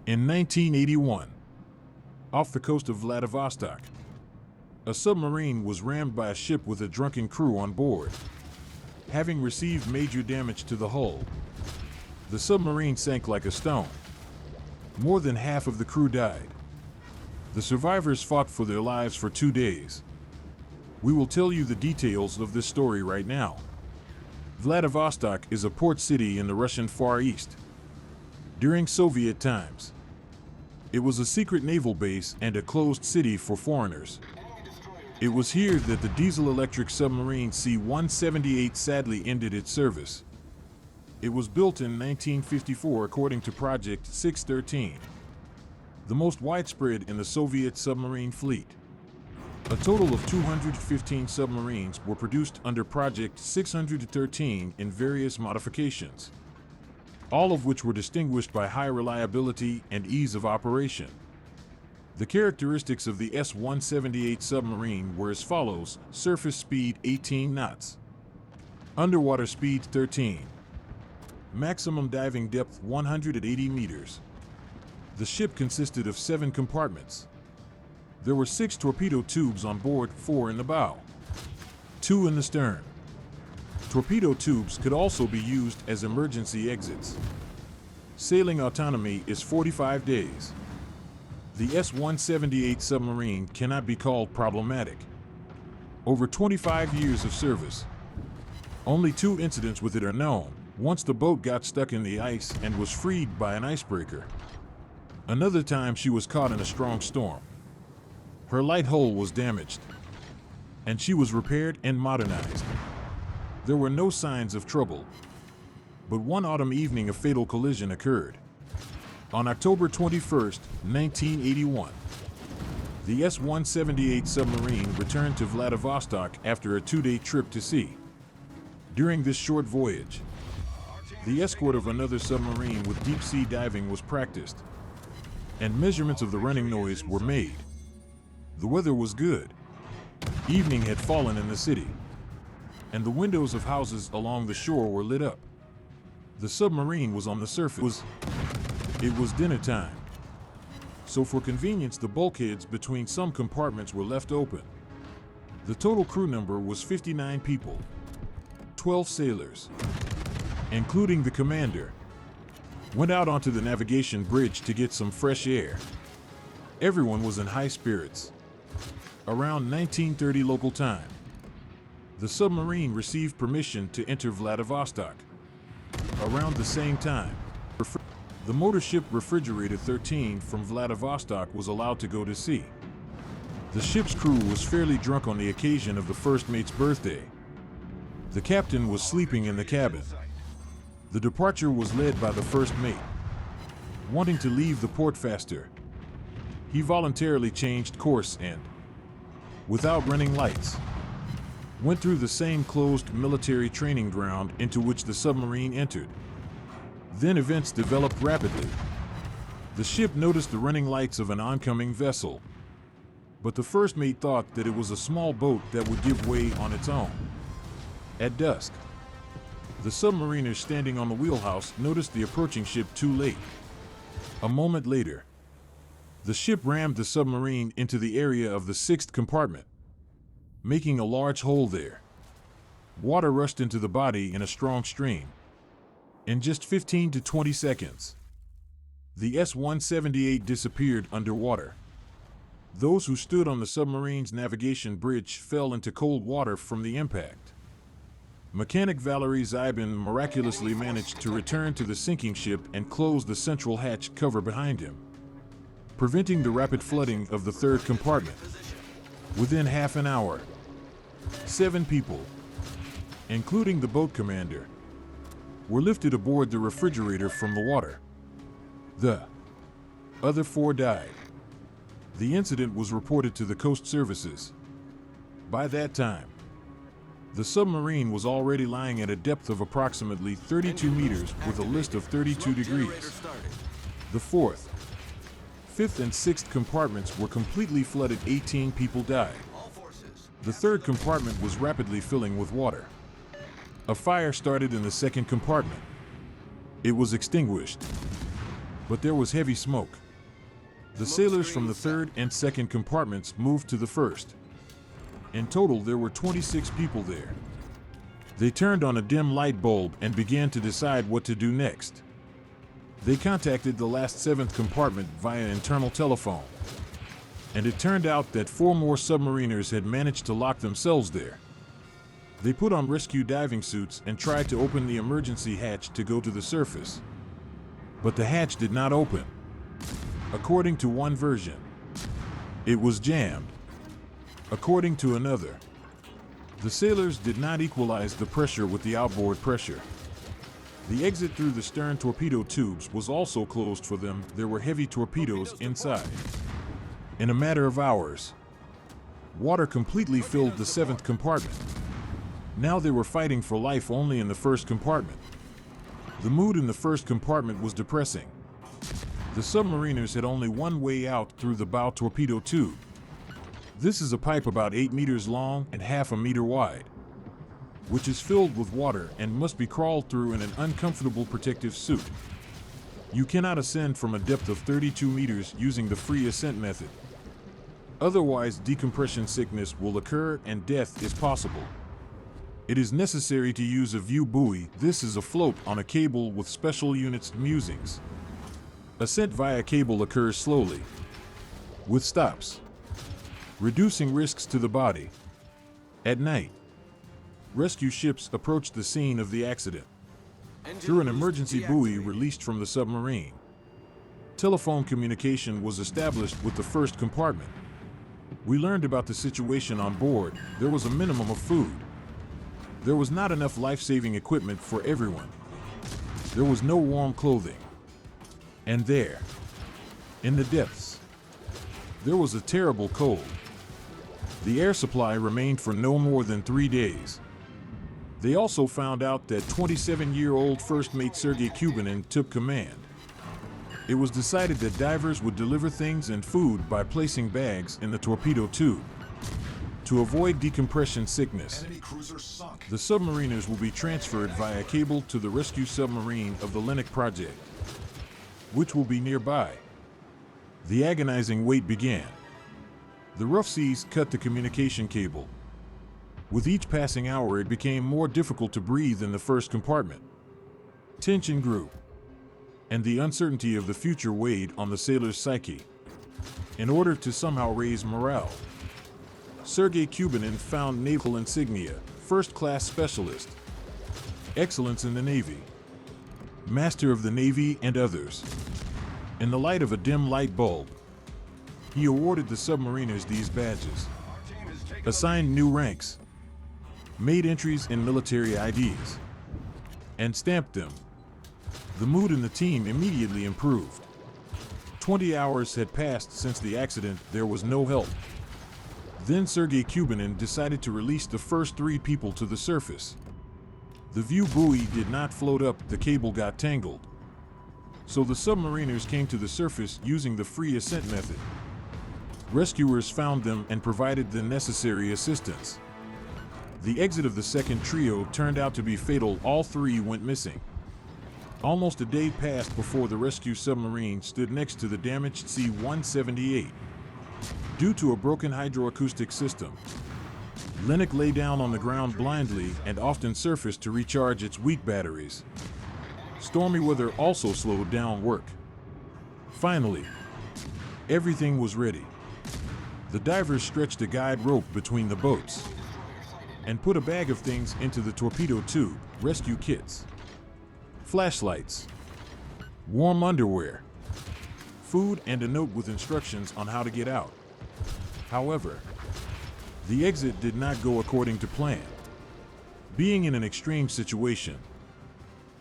In 1981, off the coast of Vladivostok, a submarine was rammed by a ship with a drunken crew on board. Having received major damage to the hull, the submarine sank like a stone. More than half of the crew died. The survivors fought for their lives for 2 days. We will tell you the details of this story right now. Vladivostok is a port city in the Russian Far East. During Soviet times, it was a secret naval base and a closed city for foreigners. It was here that the diesel-electric submarine S-178 sadly ended its service. It was built in 1954 according to Project 613, the most widespread in the Soviet submarine fleet. A total of 215 submarines were produced under Project 613 in various modifications, all of which were distinguished by high reliability and ease of operation. The characteristics of the S-178 submarine were as follows: surface speed 18 knots, underwater speed 13, maximum diving depth 180 meters. The ship consisted of 7 compartments. There were 6 torpedo tubes on board, 4 in the bow, 2 in the stern. Torpedo tubes could also be used as emergency exits. Sailing autonomy is 45 days. The S-178 submarine cannot be called problematic. Over 25 years of service, only 2 incidents with it are known. Once the boat got stuck in the ice and was freed by an icebreaker. Another time she was caught in a strong storm. Her light hull was damaged, and she was repaired and modernized. There were no signs of trouble, but one autumn evening a fatal collision occurred. On October 21, 1981, the S-178 submarine returned to Vladivostok after a 2-day trip to sea. During this short voyage, the escort of another submarine with deep-sea diving was practiced, and measurements of the running noise were made. The weather was good. Evening had fallen in the city, and the windows of houses along the shore were lit up. The submarine was on the surface. It was dinner time, so for convenience the bulkheads between some compartments were left open. The total crew number was 59 people, 12 sailors, including the commander, went out onto the navigation bridge to get some fresh air. Everyone was in high spirits. Around 1930 local time, the submarine received permission to enter Vladivostok. Around the same time, the motor ship Refrigerator 13 from Vladivostok was allowed to go to sea. The ship's crew was fairly drunk on the occasion of the first mate's birthday. The captain was sleeping in the cabin. The departure was led by the first mate. Wanting to leave the port faster, he voluntarily changed course and, without running lights, went through the same closed military training ground into which the submarine entered. Then events developed rapidly. The ship noticed the running lights of an oncoming vessel, but the first mate thought that it was a small boat that would give way on its own. At dusk, the submariners standing on the wheelhouse noticed the approaching ship too late. A moment later, the ship rammed the submarine into the area of the 6th compartment, making a large hole there. Water rushed into the body in a strong stream. In just 15 to 20 seconds, the S-178 disappeared underwater. Those who stood on the submarine's navigation bridge fell into cold water from the impact. Mechanic Valery Zybin miraculously managed to return to the sinking ship and close the central hatch cover behind him, preventing the rapid flooding of the 3rd compartment. Within half an hour, 7 people, including the boat commander, were lifted aboard the Refrigerator from the water. The other 4 died. The incident was reported to the coast services. By that time, the submarine was already lying at a depth of approximately 32 meters with a list of 32 degrees. The 4th, 5th, and 6th compartments were completely flooded. 18 people died. The 3rd compartment was rapidly filling with water. A fire started in the 2nd compartment. It was extinguished. but there was heavy smoke. The sailors from the third and second compartments moved to the first. In total, there were 26 people there. They turned on a dim light bulb and began to decide what to do next. They contacted the last seventh compartment via internal telephone, and it turned out that 4 more submariners had managed to lock themselves there. They put on rescue diving suits and tried to open the emergency hatch to go to the surface. But the hatch did not open. According to one version, it was jammed. According to another, the sailors did not equalize the pressure with the outboard pressure. The exit through the stern torpedo tubes was also closed for them. There were heavy torpedoes inside. In a matter of hours, water completely filled the seventh compartment. Now they were fighting for life only in the first compartment. The mood in the first compartment was depressing. The submariners had only one way out through the bow torpedo tube. This is a pipe about 8 meters long and half a meter wide, which is filled with water and must be crawled through in an uncomfortable protective suit. You cannot ascend from a depth of 32 meters using the free ascent method. Otherwise, decompression sickness will occur and death is possible. It is necessary to use a view buoy. This is a float on a cable with special units musings. Ascent via cable occurs slowly, with stops, reducing risks to the body. At night, rescue ships approached the scene of the accident through an emergency buoy released from the submarine. Telephone communication was established with the first compartment. We learned about the situation on board. There was a minimum of food. There was not enough life-saving equipment for everyone. There was no warm clothing. And there, in the depths, there was a terrible cold. The air supply remained for no more than 3 days. They also found out that 27-year-old First Mate Sergei Kubanin took command. It was decided that divers would deliver things and food by placing bags in the torpedo tube. To avoid decompression sickness, the submariners will be transferred via cable to the rescue submarine of the Linux project, which will be nearby. The agonizing wait began. The rough seas cut the communication cable. With each passing hour, it became more difficult to breathe in the first compartment. Tension grew, and the uncertainty of the future weighed on the sailors' psyche. In order to somehow raise morale, Sergei Kubanin found naval insignia, first-class specialist, excellence in the Navy, master of the Navy, and others. In the light of a dim light bulb, he awarded the submariners these badges, assigned new ranks, made entries in military IDs, and stamped them. The mood in the team immediately improved. 20 hours had passed since the accident. There was no help. Then Sergei Kubanin decided to release the first 3 people to the surface. The view buoy did not float up, the cable got tangled. So the submariners came to the surface using the free ascent method. Rescuers found them and provided the necessary assistance. The exit of the second trio turned out to be fatal. All 3 went missing. Almost a day passed before the rescue submarine stood next to the damaged S-178. Due to a broken hydroacoustic system, Linux lay down on the ground blindly and often surfaced to recharge its weak batteries. Stormy weather also slowed down work. Finally, everything was ready. The divers stretched a guide rope between the boats and put a bag of things into the torpedo tube: rescue kits, flashlights, warm underwear, food, and a note with instructions on how to get out. However, the exit did not go according to plan. Being in an extreme situation,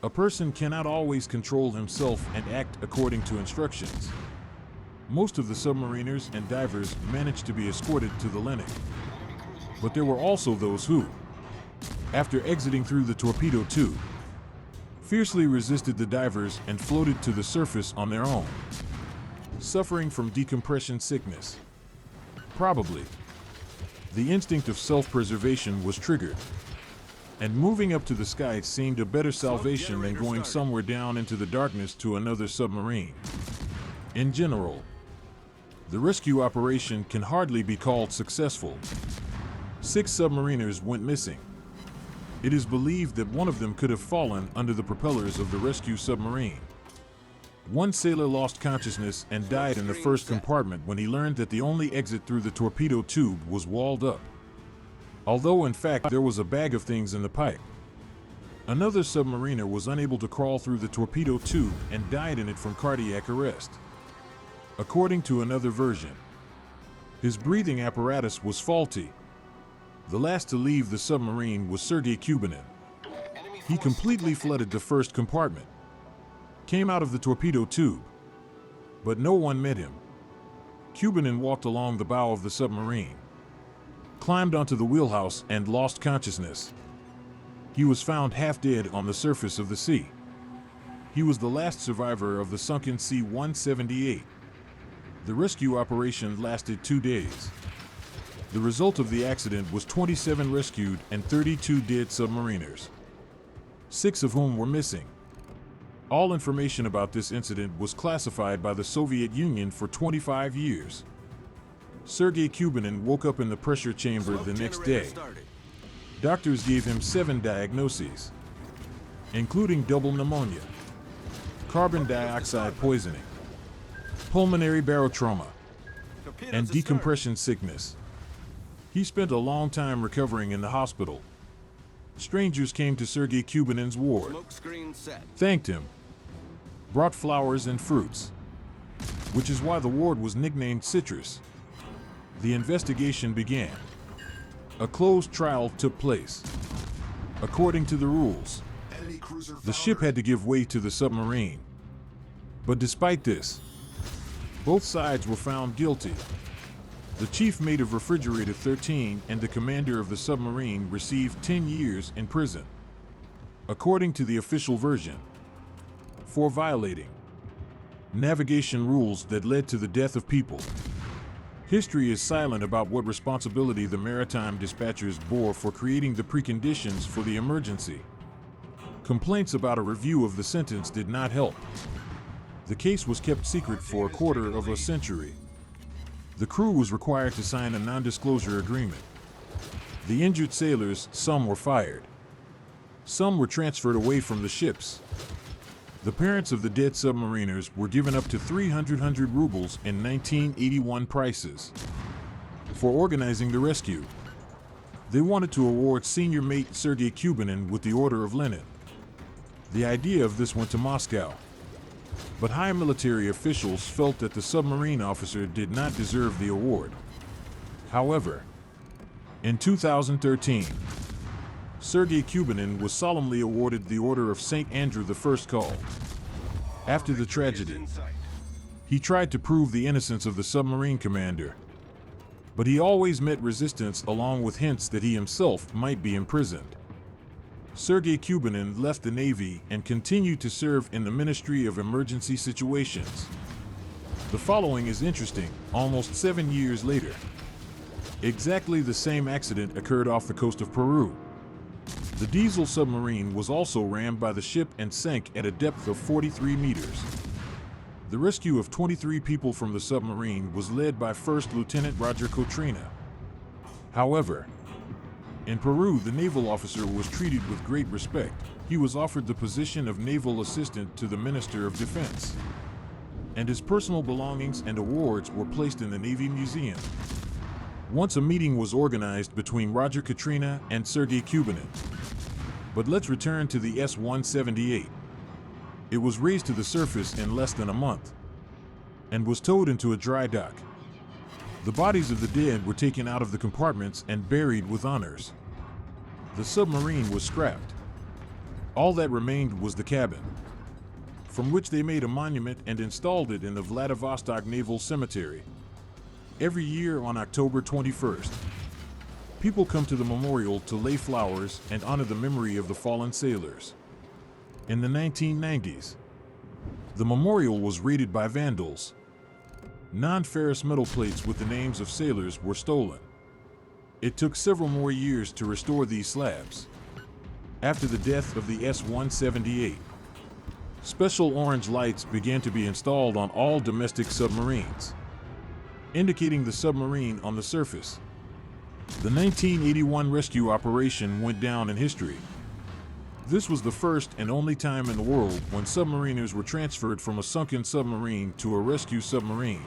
a person cannot always control himself and act according to instructions. Most of the submariners and divers managed to be escorted to the Linux. But there were also those who, after exiting through the torpedo tube, fiercely resisted the divers and floated to the surface on their own, suffering from decompression sickness. Probably, the instinct of self-preservation was triggered. and moving up to the sky seemed a better salvation than going somewhere down into the darkness to another submarine. In general, the rescue operation can hardly be called successful. 6 submariners went missing. It is believed that one of them could have fallen under the propellers of the rescue submarine. One sailor lost consciousness and died in the first compartment when he learned that the only exit through the torpedo tube was walled up, although in fact there was a bag of things in the pipe. Another submariner was unable to crawl through the torpedo tube and died in it from cardiac arrest. According to another version, his breathing apparatus was faulty. The last to leave the submarine was Sergei Kubanin. He completely flooded the first compartment, came out of the torpedo tube, but no one met him. Kubanin walked along the bow of the submarine, climbed onto the wheelhouse, and lost consciousness. He was found half dead on the surface of the sea. He was the last survivor of the sunken S-178. The rescue operation lasted 2 days. The result of the accident was 27 rescued and 32 dead submariners, 6 of whom were missing. All information about this incident was classified by the Soviet Union for 25 years. Sergei Kubanin woke up in the pressure chamber the next day. Doctors gave him 7 diagnoses, including double pneumonia, carbon dioxide poisoning, pulmonary barotrauma, and decompression sickness. He spent a long time recovering in the hospital. Strangers came to Sergei Kubanin's ward, thanked him, brought flowers and fruits, which is why the ward was nicknamed Citrus. The investigation began. A closed trial took place. According to the rules, the ship had to give way to the submarine. But despite this, both sides were found guilty. The chief mate of Refrigerator 13 and the commander of the submarine received 10 years in prison, according to the official version, for violating navigation rules that led to the death of people. History is silent about what responsibility the maritime dispatchers bore for creating the preconditions for the emergency. Complaints about a review of the sentence did not help. The case was kept secret for a quarter of a century. The crew was required to sign a non-disclosure agreement. The injured sailors, some were fired. Some were transferred away from the ships. The parents of the dead submariners were given up to 300 rubles in 1981 prices for organizing the rescue. They wanted to award senior mate Sergei Kubanin with the Order of Lenin. The idea of this went to Moscow, but high military officials felt that the submarine officer did not deserve the award. However, in 2013, Sergei Kubanin was solemnly awarded the Order of St. Andrew I Call. After the tragedy, he tried to prove the innocence of the submarine commander, but he always met resistance along with hints that he himself might be imprisoned. Sergei Kubanin left the Navy and continued to serve in the Ministry of Emergency Situations. The following is interesting. Almost 7 years later, exactly the same accident occurred off the coast of Peru. The diesel submarine was also rammed by the ship and sank at a depth of 43 meters. The rescue of 23 people from the submarine was led by First Lieutenant Roger Cotrina. However, in Peru, the naval officer was treated with great respect. He was offered the position of naval assistant to the Minister of Defense, and his personal belongings and awards were placed in the Navy Museum. Once a meeting was organized between Roger Cotrina and Sergei Kubanin. But let's return to the S-178. It was raised to the surface in less than a month and was towed into a dry dock. The bodies of the dead were taken out of the compartments and buried with honors. The submarine was scrapped. All that remained was the cabin, from which they made a monument and installed it in the Vladivostok Naval Cemetery. Every year on October 21st, people come to the memorial to lay flowers and honor the memory of the fallen sailors. In the 1990s, the memorial was raided by vandals. Non-ferrous metal plates with the names of sailors were stolen. It took several more years to restore these slabs. After the death of the S-178, special orange lights began to be installed on all domestic submarines, indicating the submarine on the surface. The 1981 rescue operation went down in history. This was the first and only time in the world when submariners were transferred from a sunken submarine to a rescue submarine.